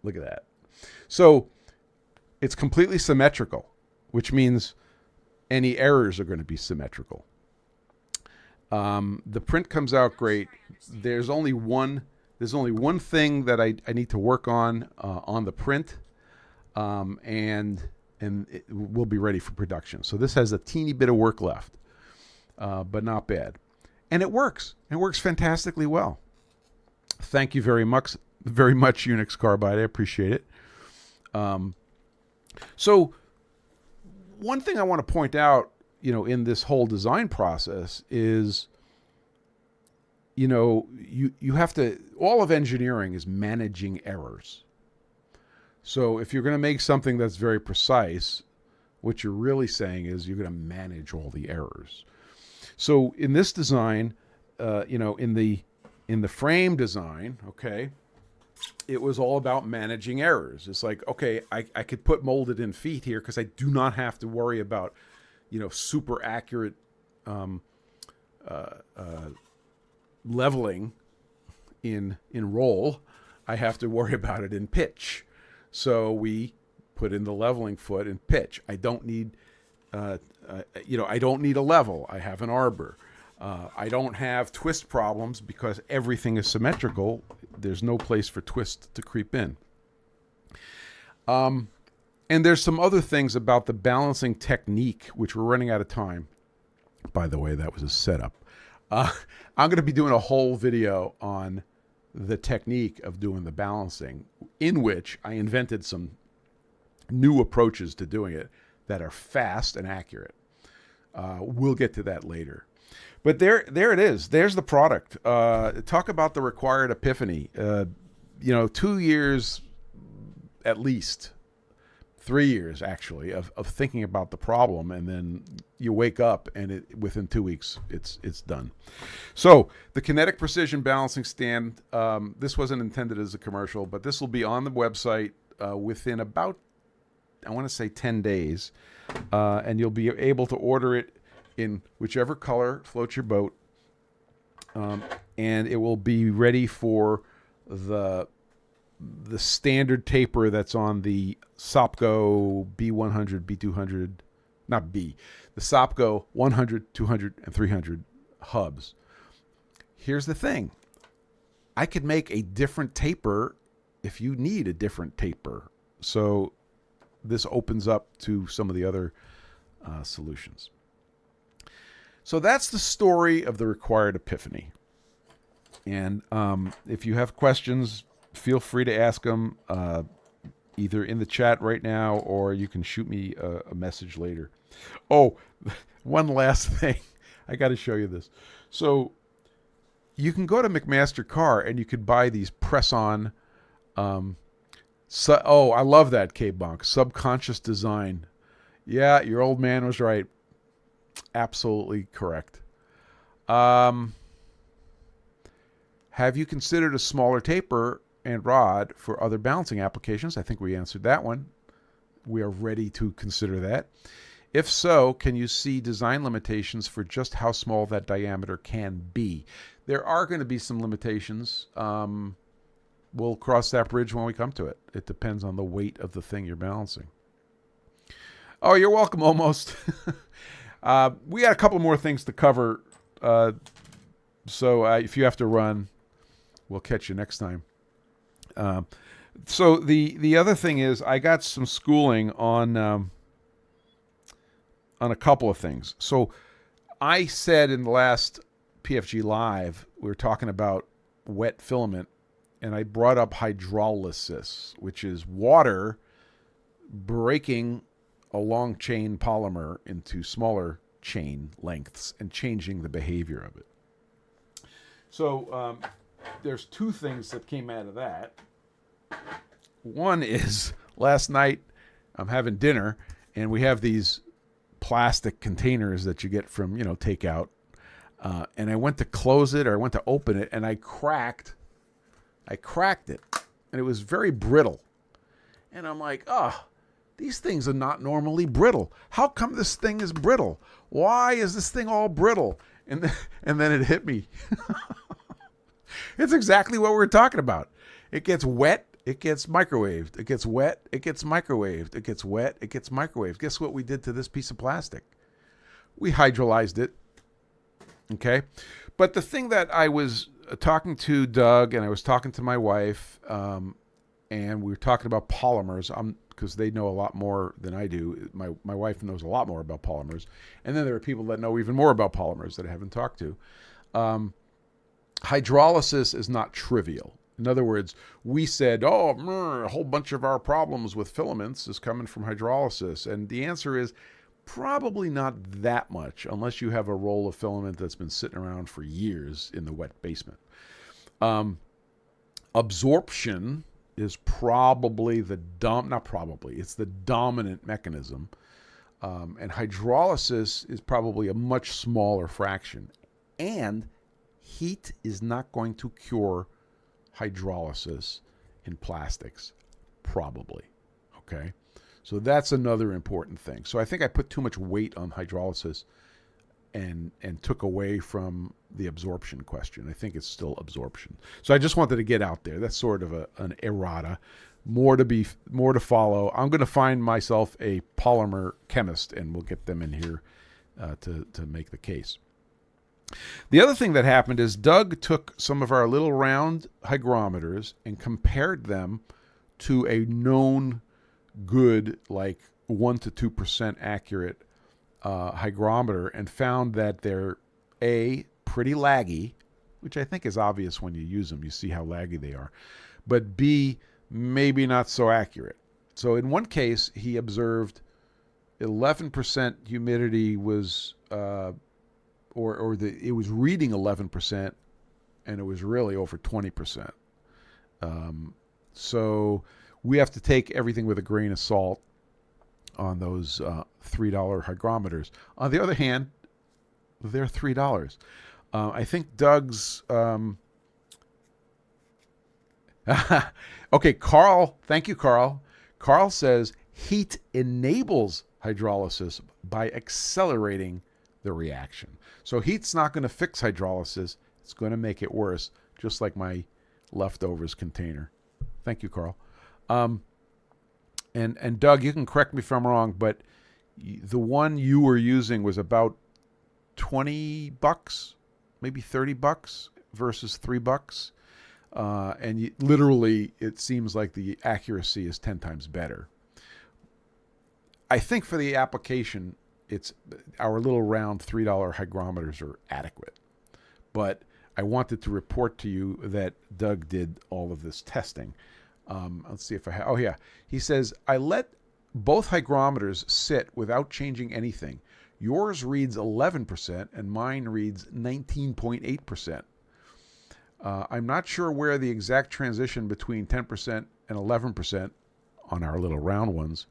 Look at that. So it's completely symmetrical, which means any errors are going to be symmetrical. The print comes out great. There's only one thing that I need to work on the print, and it will be ready for production. So this has a teeny bit of work left, but not bad. And it works. It works fantastically well. Thank you very much, Unix Carbide. I appreciate it. So one thing I want to point out, in this whole design process is, you have to, all of engineering is managing errors. So if you're going to make something that's very precise, what you're really saying is you're going to manage all the errors. So in this design, in the frame design, okay, it was all about managing errors. It's like, okay, I could put molded in feet here because I do not have to worry about, super accurate leveling in roll. I have to worry about it in pitch. So we put in the leveling foot in pitch. I don't need, I don't need a level. I have an arbor. I don't have twist problems because everything is symmetrical. There's no place for twist to creep in. And there's some other things about the balancing technique, which we're running out of time. By the way, that was a setup. I'm going to be doing a whole video on the technique of doing the balancing, in which I invented some new approaches to doing it that are fast and accurate. We'll get to that later. But there it is. There's the product. Talk about the Required Epiphany. 2 years, at least 3 years actually, of thinking about the problem, and then you wake up and within 2 weeks it's done. So the Kinetic Precision balancing stand. This wasn't intended as a commercial, but this will be on the website within about, I want to say, 10 days, and you'll be able to order it in whichever color floats your boat, and it will be ready for the standard taper that's on the Sopco B100, B200, not B, the Sopco 100, 200, and 300 hubs. Here's the thing. I could make a different taper if you need a different taper. So this opens up to some of the other solutions. So that's the story of the Required Epiphany. And if you have questions, feel free to ask them either in the chat right now, or you can shoot me a message later. Oh, one last thing. I got to show you this. So you can go to McMaster Car and you could buy these press-on. I love that, K-Bonk. Subconscious design. Yeah, your old man was right. Absolutely correct. Have you considered a smaller taper and rod for other balancing applications? I think we answered that one. We are ready to consider that. If so, can you see design limitations for just how small that diameter can be? There are going to be some limitations. We'll cross that bridge when we come to it. It depends on the weight of the thing you're balancing. Oh, you're welcome, almost. We got a couple more things to cover. So if you have to run, we'll catch you next time. So the other thing is I got some schooling on a couple of things. So I said in the last PFG Live, we were talking about wet filament, and I brought up hydrolysis, which is water breaking a long chain polymer into smaller chain lengths and changing the behavior of it. So there's two things that came out of that. One is last night I'm having dinner, and we have these plastic containers that you get from, takeout. And I went to close it, or I went to open it, and I cracked it, and it was very brittle. And I'm like, these things are not normally brittle. How come this thing is brittle? Why is this thing all brittle? And then it hit me. It's exactly what we're talking about. It gets wet, it gets microwaved. It gets wet, it gets microwaved. It gets wet, it gets microwaved. Guess what we did to this piece of plastic? We hydrolyzed it. Okay? But the thing that I was talking to Doug, and I was talking to my wife, and we were talking about polymers, because they know a lot more than I do. My wife knows a lot more about polymers. And then there are people that know even more about polymers that I haven't talked to. Hydrolysis is not trivial. In other words, we said, a whole bunch of our problems with filaments is coming from hydrolysis. And the answer is probably not that much, unless you have a roll of filament that's been sitting around for years in the wet basement. Absorption is probably it's the dominant mechanism. And hydrolysis is probably a much smaller fraction. And heat is not going to cure hydrolysis in plastics, probably. Okay? So that's another important thing. So I think I put too much weight on hydrolysis and took away from the absorption question. I think it's still absorption. So I just wanted to get out there. That's sort of an errata. More to follow. I'm going to find myself a polymer chemist, and we'll get them in here to make the case. The other thing that happened is Doug took some of our little round hygrometers and compared them to a known good, like 1 to 2% accurate hygrometer, and found that they're pretty laggy, which I think is obvious when you use them. You see how laggy they are. But B, maybe not so accurate. So in one case, he observed 11% humidity was, it was reading 11%, and it was really over 20%. So we have to take everything with a grain of salt on those $3 hygrometers. On the other hand, they're $3. I think Doug's... Okay, Carl, thank you, Carl. Carl says heat enables hydrolysis by accelerating the reaction. So heat's not going to fix hydrolysis. It's going to make it worse, just like my leftovers container. Thank you, Carl. And Doug, you can correct me if I'm wrong, but the one you were using was about $20, maybe $30 versus $3. And literally, it seems like the accuracy is 10 times better. I think for the application, it's our little round $3 hygrometers are adequate. But I wanted to report to you that Doug did all of this testing. Let's see if I have. Oh, yeah. He says, I let both hygrometers sit without changing anything. Yours reads 11% and mine reads 19.8%. I'm not sure where the exact transition between 10% and 11% on our little round ones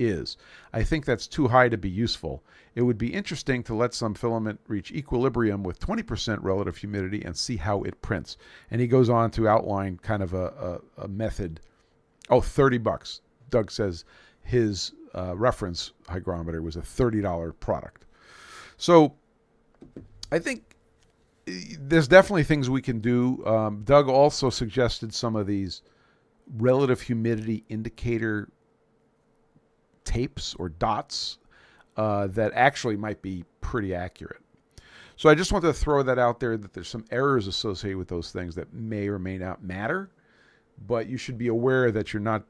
is. I think that's too high to be useful. It would be interesting to let some filament reach equilibrium with 20% relative humidity and see how it prints. And he goes on to outline kind of a method. Oh, $30. Doug says his reference hygrometer was a $30 product. So I think there's definitely things we can do. Doug also suggested some of these relative humidity indicator tapes or dots that actually might be pretty accurate. So I just wanted to throw that out there, that there's some errors associated with those things that may or may not matter, but you should be aware that you're not,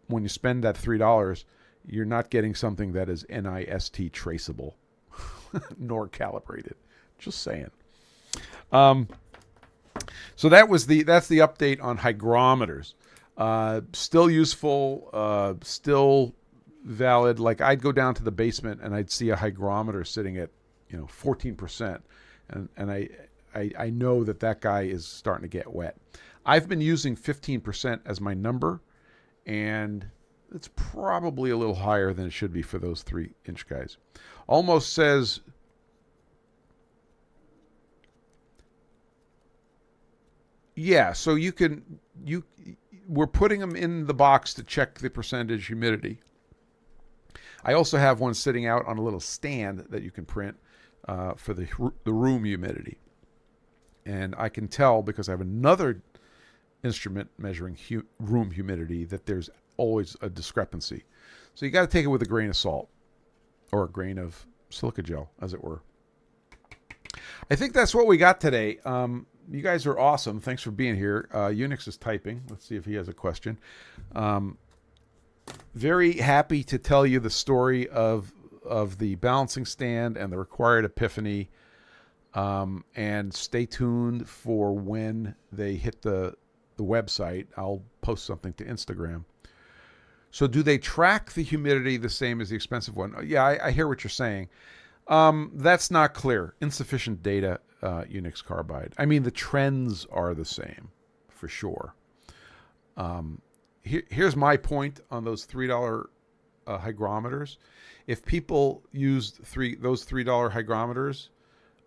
when you spend that $3, you're not getting something that is NIST traceable nor calibrated. Just saying. So that's the update on hygrometers. Still useful, still valid. Like, I'd go down to the basement and I'd see a hygrometer sitting at 14%, and I know that guy is starting to get wet. I've been using 15% as my number, and it's probably a little higher than it should be for those 3-inch guys. Almost says, yeah, so we're putting them in the box to check the percentage humidity. I also have one sitting out on a little stand that you can print for the room humidity. And I can tell, because I have another instrument measuring room humidity, that there's always a discrepancy. So you got to take it with a grain of salt, or a grain of silica gel, as it were. I think that's what we got today. You guys are awesome. Thanks for being here. Unix is typing. Let's see if he has a question. Very happy to tell you the story of the balancing stand and the Required Epiphany. And stay tuned for when they hit the website. I'll post something to Instagram. So do they track the humidity the same as the expensive one? Yeah, I hear what you're saying. That's not clear. Insufficient data, Unix Carbide. I mean, the trends are the same, for sure. Here's my point on those $3 hygrometers. If people used those $3 hygrometers,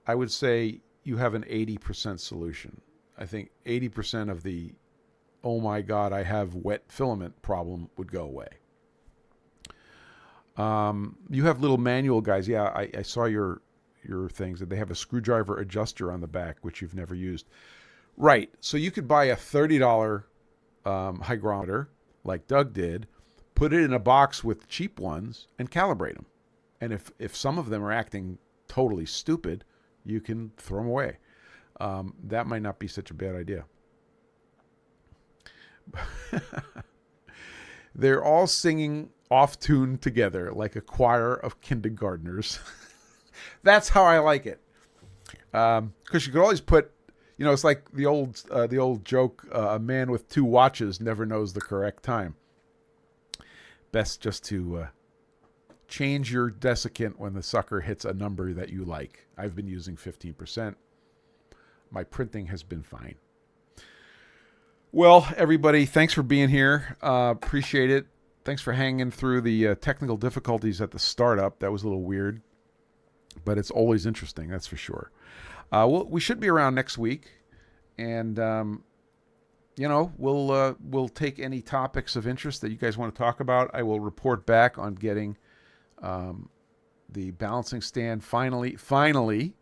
I would say you have an 80% solution. I think 80% of the, oh my God, I have wet filament problem would go away. You have little manual guys. Yeah, I saw your things, that they have a screwdriver adjuster on the back, which you've never used. Right. So you could buy a $30 hygrometer, like Doug did, put it in a box with cheap ones, and calibrate them. And if some of them are acting totally stupid, you can throw them away. That might not be such a bad idea. They're all singing off tune together like a choir of kindergartners. That's how I like it. Because you could always put, it's like the old joke, a man with 2 watches never knows the correct time. Best just to change your desiccant when the sucker hits a number that you like. I've been using 15%. My printing has been fine. Well, everybody, thanks for being here. Appreciate it. Thanks for hanging through the technical difficulties at the startup. That was a little weird, but it's always interesting, that's for sure. We should be around next week, and we'll take any topics of interest that you guys want to talk about. I will report back on getting the balancing stand finally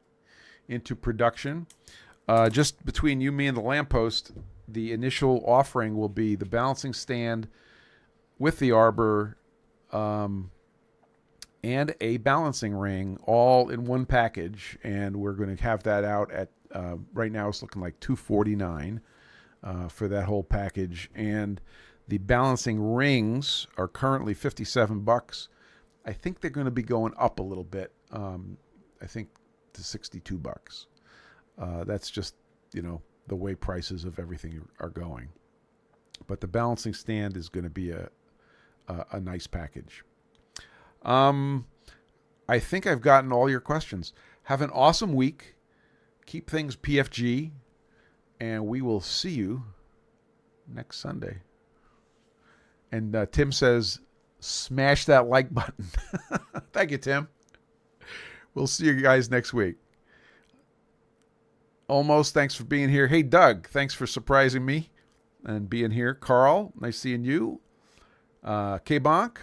into production. Just between you, me, and the lamppost, the initial offering will be the balancing stand with the arbor and a balancing ring, all in one package, and we're going to have that out at right now it's looking like $249 for that whole package, and the balancing rings are currently $57. I think they're going to be going up a little bit. I think to $62. That's just the way prices of everything are going. But the balancing stand is going to be a nice package. I think I've gotten all your questions. Have an awesome week. Keep things PFG, and we will see you next Sunday. And Tim says, smash that like button. Thank you, Tim. We'll see you guys next week. Almost, thanks for being here. Hey, Doug, thanks for surprising me and being here. Carl, nice seeing you. K-Bonk,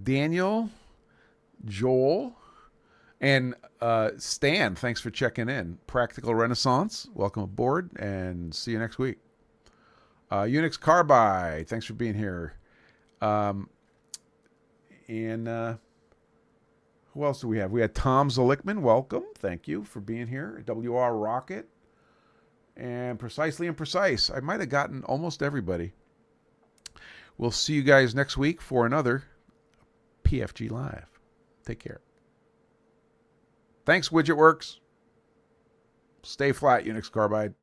Daniel, Joel, and Stan, thanks for checking in. Practical Renaissance, welcome aboard, and see you next week. Unix Carbide, thanks for being here. And who else do we have? We had Tom Zolickman, welcome. Thank you for being here. WR Rocket. and Precisely Imprecise. I might have gotten almost everybody. We'll see you guys next week for another PFG Live. Take care. Thanks, WidgetWorks. Stay flat, Unix Carbide.